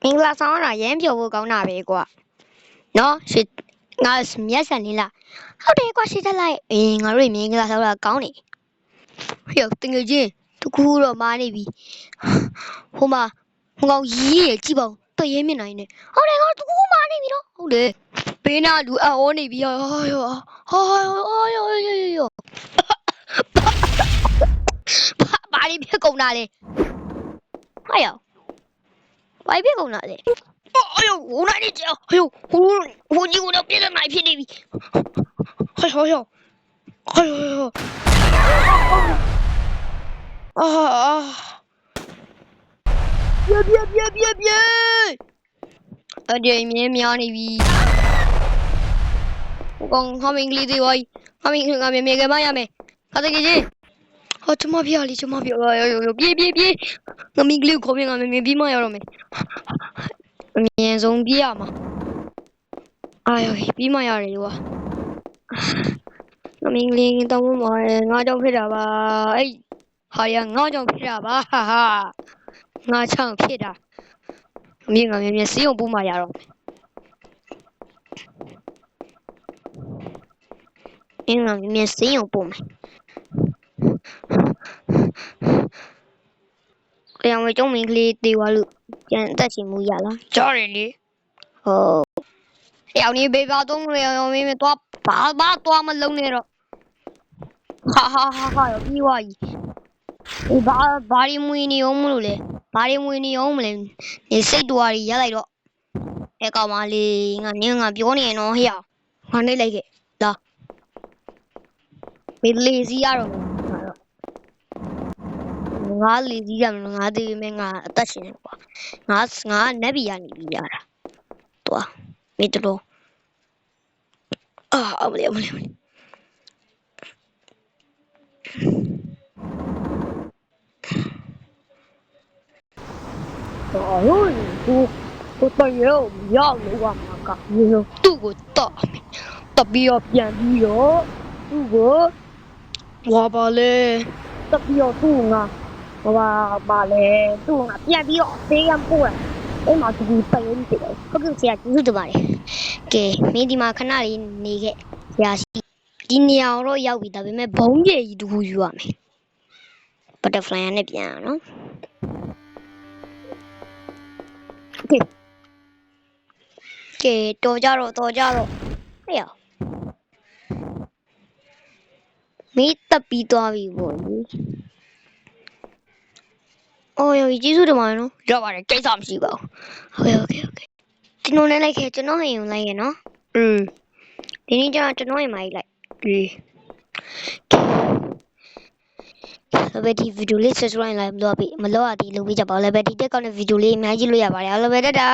မင်္ဂလာဆောင်ရတာရမ်းပြောဖို့ကောင်းတာပဲကွာနော်ရှစ်ငါမျက်စံလေးလားဟုတ်တယ်ကွာရှစ်တက်လိုက်ငါတို့မင်္ဂလာဆောင်တာကောင်းနေဟေ့တငယ်ချင်းတကူတော့မားနေပြီဟိုမှာဟိုကောင်ရေးရကြည့်ပါဦးတရဲမြင်နိုင်နေဟုတ်တယ်ကောင်တကူမားနေပြီနော်ဟုတ်တယ်ဘေးနာလူအော်နေပြီဟာဘာလေးဖြစ်ကုန်တာလဲဟာယောဘာဖြစ်ကုန်တာလဲ哎呦，我哪里讲？哎呦，我你我要变成哪一片地皮？哎呦，啊！别！啊，这面面地皮，我讲他们里头喂，他们俺们干嘛呀没？他这个人，啊，这么漂亮，这么漂亮，哎呦，别！俺们里口边俺们别嘛要了没？面中比啊嘛，哎呦，比嘛呀人哇，我明天到我们俺就陪着吧，哎，好呀，俺就陪着吧，哈哈，俺常陪着，面使用不嘛呀了，面使用不嘛。两位中明里对我路，在节目呀了，找人的。哦，要你别发动了，要你多把多么弄的了，哈，有比我伊，你把你母你用不嘞？把你母你用不嘞？你谁多哩也来着？哎，干嘛哩？俺表弟喏呀，俺你来个，啦，别累死呀了。ငါလေးစီးရမလို့ငါသေးမယ်ငါအသက်ရှင်နေကွာငါနက်ဘီရနေပြီရတာတွားမေတတော်အမလေးအော်ကိုတရေရောက်လို့ကမှာကသူ့ကိုတပြီးတော့ပြန်ပြီးတော့သူ့ကိုဝါပါလေတပြီးတော့သူ့ငါဘာလဲသူ့ငါပြန်ပြီးတော့သေးရံပို့တယ်အဲ့မှာသူပယင်းတယ်ဟုတ်ကဲ့ဆရာကျေးဇူးတင်ပါတယ်ကဲမင်းဒီမှာခဏလေးနေခဲ့ဆရာရှိဒီနေရာတော့ရောက်ပြီဒါပေမဲ့ဘုံပြေကြီးတခုယူရမယ်ဘတ်တာဖလိုင်နဲ့ပြန်ရနော်ကဲတော်ကြတော့ဟဲ့ရမင်းတက်ပြီးသွားပြီပေါ့လေအော်ကျေးဇူးတင်ပါတယ်နော်ရပါတယ်ကိစ္စမရှိပါဘူးဟုတ်ကဲ့ကျွန်တော်လည်းလိုက်ခဲ့ကျွန်တော်ဟိမ်ကိုလိုက်ရနော်ဒီနေ့ကျကျွန်တော်ဟိမ်မှာလိုက်လည်းပဲဒီဗီဒီယိုလေး subscribe လိုက်မလို့ရသေးလို့ပြကြပါဦးလည်းပဲဒီတက်ကောက်တဲ့ဗီဒီယိုလေးအများကြီးလို့ရပါတယ်အားလုံးပဲတတာ